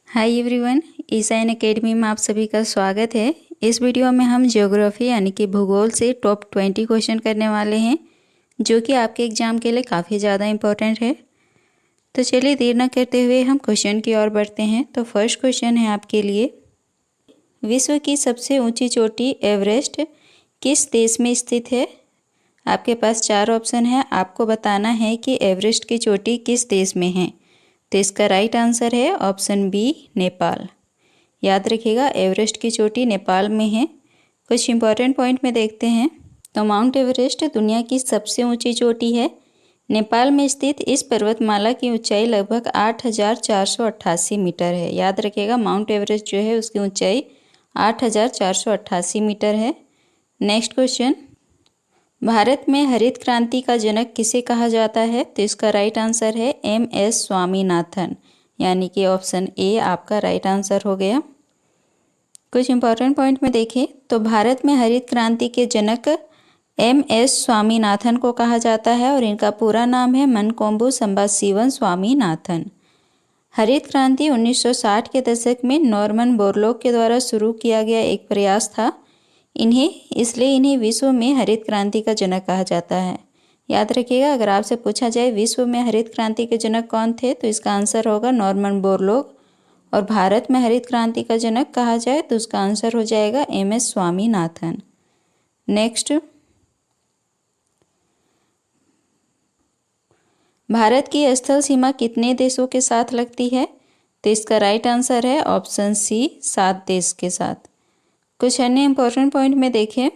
Hi everyone, e-sign academy में आप सभी का स्वागत है। इस वीडियो में हम ज्योग्राफी यानी कि भूगोल से टॉप 20 क्वेश्चन करने वाले हैं, जो कि आपके एग्ज़ाम के लिए काफ़ी ज़्यादा इम्पोर्टेंट है। तो चलिए देर न करते हुए हम क्वेश्चन की ओर बढ़ते हैं। तो फर्स्ट क्वेश्चन है आपके लिए, विश्व की सबसे ऊंची चोटी एवरेस्ट किस देश में स्थित है? आपके पास 4 ऑप्शन है, आपको बताना है कि एवरेस्ट की चोटी किस देश में है। तो इसका राइट आंसर है ऑप्शन बी, नेपाल। याद रखिएगा, एवरेस्ट की चोटी नेपाल में है। कुछ इंपॉर्टेंट पॉइंट में देखते हैं। तो माउंट एवरेस्ट दुनिया की सबसे ऊंची चोटी है। नेपाल में स्थित इस पर्वतमाला की ऊंचाई लगभग 8,488 मीटर है। याद रखिएगा, माउंट एवरेस्ट जो है उसकी ऊंचाई 8,488 मीटर है। नेक्स्ट क्वेश्चन, भारत में हरित क्रांति का जनक किसे कहा जाता है? तो इसका राइट आंसर है MS स्वामीनाथन, यानी कि ऑप्शन ए आपका राइट आंसर हो गया। कुछ इंपॉर्टेंट पॉइंट में देखें तो भारत में हरित क्रांति के जनक MS स्वामीनाथन को कहा जाता है और इनका पूरा नाम है मनकोम्बु संबाशिवन स्वामीनाथन। हरित क्रांति 1960 के दशक में नॉर्मन बोरलॉग के द्वारा शुरू किया गया एक प्रयास था। इसलिए इन्हें विश्व में हरित क्रांति का जनक कहा जाता है। याद रखिएगा, अगर आपसे पूछा जाए विश्व में हरित क्रांति के जनक कौन थे, तो इसका आंसर होगा नॉर्मन बोरलॉग। और भारत में हरित क्रांति का जनक कहा जाए तो उसका आंसर हो जाएगा MS स्वामीनाथन। नेक्स्ट, भारत की स्थल सीमा कितने देशों के साथ लगती है? तो इसका राइट आंसर है ऑप्शन सी, 7 देश के साथ। कुछ अन्य इंपॉर्टेंट पॉइंट में देखें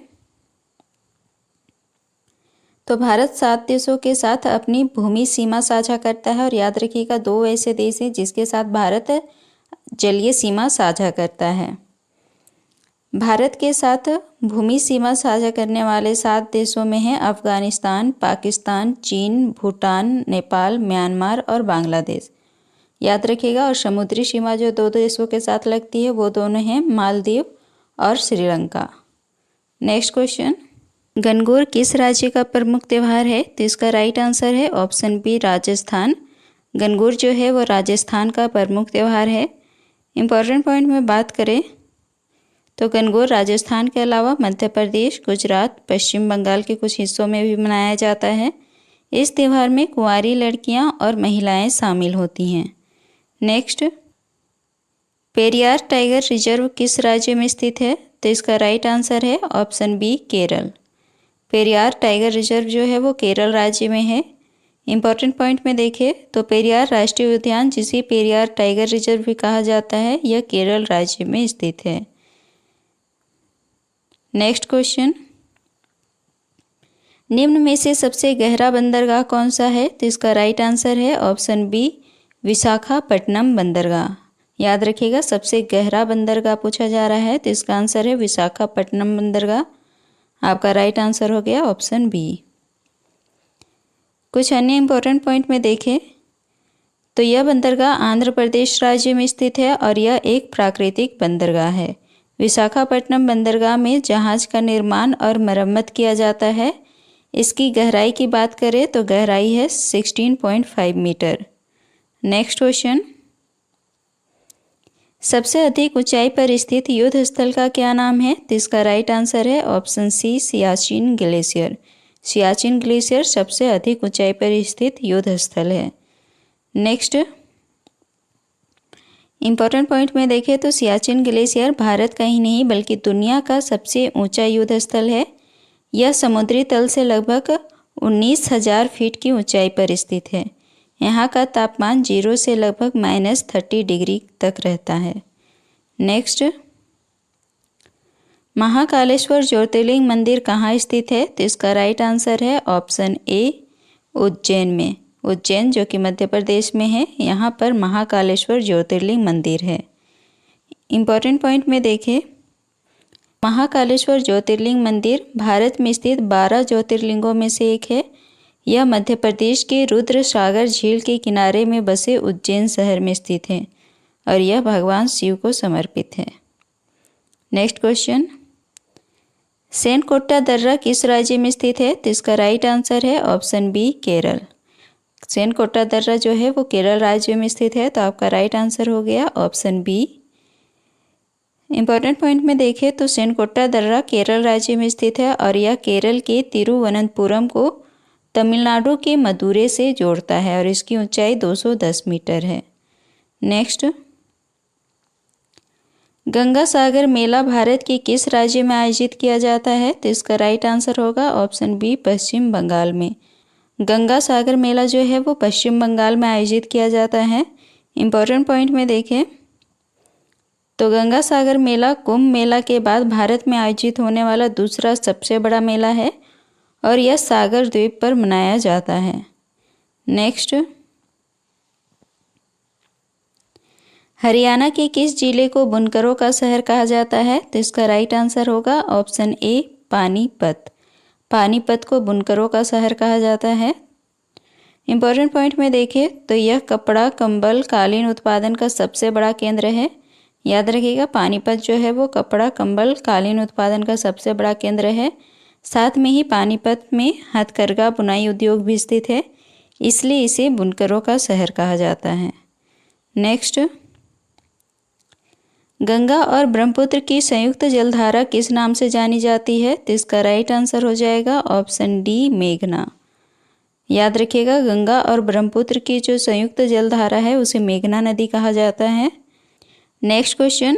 तो भारत 7 देशों के साथ अपनी भूमि सीमा साझा करता है। और याद रखिएगा, 2 ऐसे देश हैं जिसके साथ भारत जलीय सीमा साझा करता है। भारत के साथ भूमि सीमा साझा करने वाले 7 देशों में हैं अफगानिस्तान, पाकिस्तान, चीन, भूटान, नेपाल, म्यांमार और बांग्लादेश। याद रखिएगा, और समुद्री सीमा जो 2 देशों के साथ लगती है वो दोनों हैं मालदीव और श्रीलंका। नेक्स्ट क्वेश्चन, गणगौर किस राज्य का प्रमुख त्यौहार है? तो इसका राइट आंसर है ऑप्शन बी, राजस्थान। गणगौर जो है वो राजस्थान का प्रमुख त्यौहार है। इंपॉर्टेंट पॉइंट में बात करें तो गणगौर राजस्थान के अलावा मध्य प्रदेश, गुजरात, पश्चिम बंगाल के कुछ हिस्सों में भी मनाया जाता है। इस त्यौहार में कुंवारी लड़कियां और महिलाएं शामिल होती हैं। नेक्स्ट, पेरियार टाइगर रिजर्व किस राज्य में स्थित है? तो इसका राइट आंसर है option B, Kerala. Periyar tiger reserve जो है वो केरल राज्य में है। इंपॉर्टेंट पॉइंट में देखें तो पेरियार राष्ट्रीय उद्यान, जिसे पेरियार टाइगर रिजर्व भी कहा जाता है, यह केरल राज्य में स्थित है। नेक्स्ट क्वेश्चन, निम्न में से सबसे गहरा बंदरगाह कौन सा है? तो इसका राइट आंसर है ऑप्शन बी, विशाखापट्टनम बंदरगाह। याद रखिएगा, सबसे गहरा बंदरगाह पूछा जा रहा है तो इसका आंसर है विशाखापट्टनम बंदरगाह। आपका राइट आंसर हो गया ऑप्शन बी। कुछ अन्य इंपॉर्टेंट पॉइंट में देखें तो यह बंदरगाह आंध्र प्रदेश राज्य में स्थित है और यह एक प्राकृतिक बंदरगाह है। विशाखापट्टनम बंदरगाह में जहाज का निर्माण और मरम्मत किया जाता है। इसकी गहराई की बात करें तो गहराई है 16.5 मीटर। नेक्स्ट क्वेश्चन, सबसे अधिक ऊंचाई पर स्थित युद्ध स्थल का क्या नाम है? तो इसका राइट आंसर है option C, Siachen glacier. Siachen glacier सबसे अधिक ऊंचाई पर स्थित युद्ध स्थल है। नेक्स्ट, इंपॉर्टेंट पॉइंट में देखें तो सियाचिन ग्लेशियर भारत का ही नहीं बल्कि दुनिया का सबसे ऊंचा युद्ध स्थल है। यह समुद्री तल से लगभग 19,000 फीट की ऊंचाई पर स्थित है। यहाँ का तापमान 0 से लगभग -30 डिग्री तक रहता है। नेक्स्ट, महाकालेश्वर ज्योतिर्लिंग मंदिर कहाँ स्थित है? तो इसका राइट आंसर है ऑप्शन ए, उज्जैन में। उज्जैन जो कि मध्य प्रदेश में है, यहाँ पर महाकालेश्वर ज्योतिर्लिंग मंदिर है। इंपॉर्टेंट पॉइंट में देखें, महाकालेश्वर ज्योतिर्लिंग मंदिर भारत में स्थित 12 ज्योतिर्लिंगों में से एक है। यह मध्य प्रदेश के रुद्र सागर झील के किनारे में बसे उज्जैन शहर में स्थित है और यह भगवान शिव को समर्पित है। नेक्स्ट क्वेश्चन, सेनकोट्टा दर्रा किस राज्य में स्थित है? तो इसका राइट आंसर है ऑप्शन बी, केरल। सेनकोट्टा दर्रा जो है वो केरल राज्य में स्थित है, तो आपका राइट आंसर हो गया ऑप्शन बी। इम्पॉर्टेंट पॉइंट में देखें तो सेनकोट्टा दर्रा केरल राज्य में स्थित है और यह केरल के तिरुवनंतपुरम को तमिलनाडु के मदुरै से जोड़ता है और इसकी ऊंचाई 210 मीटर है। नेक्स्ट, गंगा सागर मेला भारत के किस राज्य में आयोजित किया जाता है? तो इसका राइट आंसर होगा ऑप्शन बी, पश्चिम बंगाल में। गंगा सागर मेला जो है वो पश्चिम बंगाल में आयोजित किया जाता है। इम्पोर्टेंट पॉइंट में देखें तो गंगा सागर मेला कुंभ मेला के बाद भारत में आयोजित होने वाला दूसरा सबसे बड़ा मेला है और यह सागर द्वीप पर मनाया जाता है। नेक्स्ट, हरियाणा के किस जिले को बुनकरों का शहर कहा जाता है? तो इसका राइट आंसर होगा ऑप्शन ए, पानीपत। पानीपत को बुनकरों का शहर कहा जाता है। इम्पोर्टेंट पॉइंट में देखें तो यह कपड़ा, कंबल, कालीन उत्पादन का सबसे बड़ा केंद्र है। याद रखिएगा, पानीपत जो है वो कपड़ा, कंबल, कालीन उत्पादन का सबसे बड़ा केंद्र है। साथ में ही पानीपत में हथकरघा बुनाई उद्योग भी स्थित है, इसलिए इसे बुनकरों का शहर कहा जाता है। नेक्स्ट, गंगा और ब्रह्मपुत्र की संयुक्त जलधारा किस नाम से जानी जाती है? तो इसका राइट आंसर हो जाएगा ऑप्शन डी, मेघना। याद रखिएगा, गंगा और ब्रह्मपुत्र की जो संयुक्त जलधारा है उसे मेघना नदी कहा जाता है। नेक्स्ट क्वेश्चन,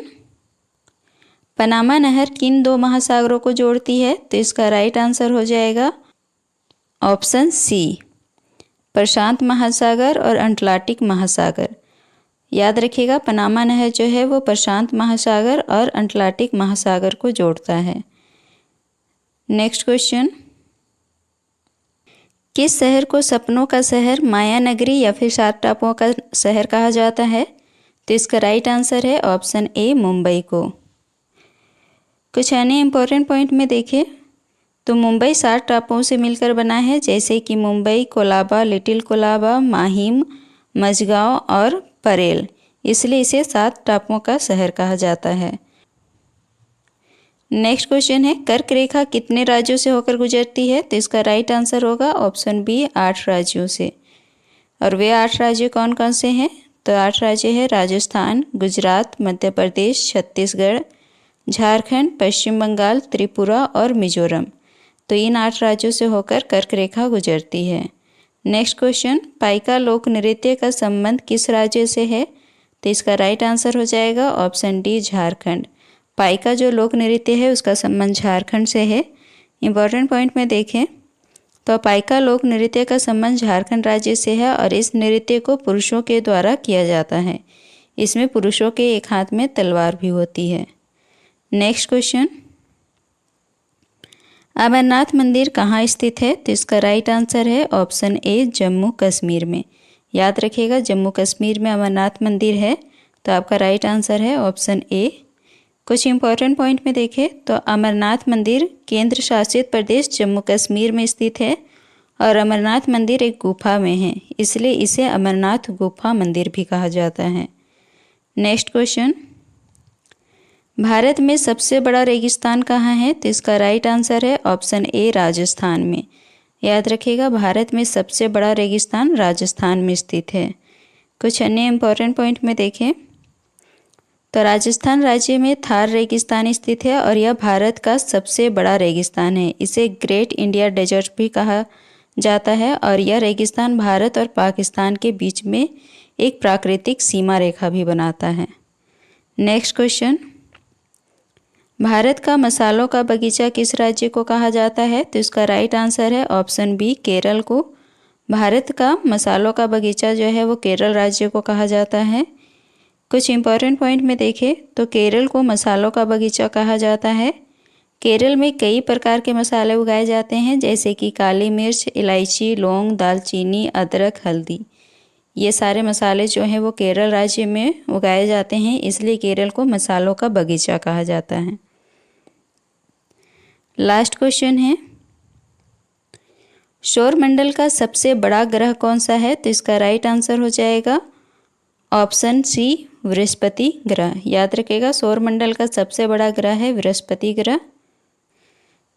पनामा नहर किन दो महासागरों को जोड़ती है? तो इसका राइट आंसर हो जाएगा ऑप्शन सी, प्रशांत महासागर और अटलांटिक महासागर। याद रखिएगा, पनामा नहर जो है वो प्रशांत महासागर और अटलांटिक महासागर को जोड़ता है। नेक्स्ट क्वेश्चन, किस शहर को सपनों का शहर, माया नगरी या फिर 7 टापुओं का शहर कहा जाता है? तो इसका राइट आंसर है ऑप्शन ए, मुंबई को। कुछ अन्य इंपॉर्टेंट पॉइंट में देखें तो मुंबई 7 टापुओं से मिलकर बना है, जैसे कि मुंबई, कोलाबा, लिटिल कोलाबा, माहिम, मझगांव और परेल, इसलिए इसे 7 टापुओं का शहर कहा जाता है। नेक्स्ट क्वेश्चन है, कर्क रेखा कितने राज्यों से होकर गुजरती है? तो इसका राइट आंसर होगा ऑप्शन बी, 8 राज्यों से। और वे 8 राज्य कौन कौन से हैं? तो 8 राज्य है राजस्थान, गुजरात, मध्य प्रदेश, छत्तीसगढ़, झारखंड, पश्चिम बंगाल, त्रिपुरा और मिजोरम। तो इन 8 राज्यों से होकर कर्क रेखा गुजरती है। नेक्स्ट क्वेश्चन, पाइका लोक नृत्य का संबंध किस राज्य से है? तो इसका राइट आंसर हो जाएगा ऑप्शन डी, झारखंड। पाइका जो लोक नृत्य है उसका संबंध झारखंड से है। इम्पॉर्टेंट पॉइंट में देखें तो पाइका लोक नृत्य का संबंध झारखंड राज्य से है और इस नृत्य को पुरुषों के द्वारा किया जाता है। इसमें पुरुषों के एक हाथ में तलवार भी होती है। नेक्स्ट क्वेश्चन, अमरनाथ मंदिर कहाँ स्थित है? तो इसका राइट आंसर है ऑप्शन ए, जम्मू कश्मीर में। याद रखिएगा, जम्मू कश्मीर में अमरनाथ मंदिर है, तो आपका राइट आंसर है ऑप्शन ए। कुछ इंपॉर्टेंट पॉइंट में देखें तो अमरनाथ मंदिर केंद्र शासित प्रदेश जम्मू कश्मीर में स्थित है और अमरनाथ मंदिर एक गुफा में है, इसलिए इसे अमरनाथ गुफा मंदिर भी कहा जाता है। नेक्स्ट क्वेश्चन, भारत में सबसे बड़ा रेगिस्तान कहाँ है? तो इसका राइट आंसर है ऑप्शन ए, राजस्थान में। याद रखिएगा, भारत में सबसे बड़ा रेगिस्तान राजस्थान में स्थित है। कुछ अन्य इंपॉर्टेंट पॉइंट में देखें तो राजस्थान राज्य में थार रेगिस्तान स्थित है और यह भारत का सबसे बड़ा रेगिस्तान है। इसे ग्रेट इंडिया डेजर्ट भी कहा जाता है और यह रेगिस्तान भारत और पाकिस्तान के बीच में एक प्राकृतिक सीमा रेखा भी बनाता है। नेक्स्ट क्वेश्चन, भारत का मसालों का बगीचा किस राज्य को कहा जाता है? तो इसका राइट आंसर है ऑप्शन बी, केरल को। भारत का मसालों का बगीचा जो है वो केरल राज्य को कहा जाता है। कुछ इंपॉर्टेंट पॉइंट में देखें तो केरल को मसालों का बगीचा कहा जाता है। केरल में कई प्रकार के मसाले उगाए जाते हैं, जैसे कि काली मिर्च, इलायची, लौंग, दालचीनी, अदरक, हल्दी। ये सारे मसाले जो हैं वो केरल राज्य में उगाए जाते हैं, इसलिए केरल को मसालों का बगीचा कहा जाता है। लास्ट क्वेश्चन है, सौरमंडल का सबसे बड़ा ग्रह कौन सा है? तो इसका राइट आंसर हो जाएगा ऑप्शन सी, बृहस्पति ग्रह। याद रखिएगा, सौरमंडल का सबसे बड़ा ग्रह है बृहस्पति ग्रह।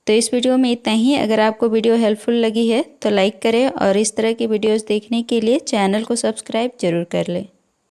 तो इस वीडियो में इतना ही। अगर आपको वीडियो हेल्पफुल लगी है तो लाइक करें और इस तरह की वीडियोस देखने के लिए चैनल को सब्सक्राइब जरूर कर लें।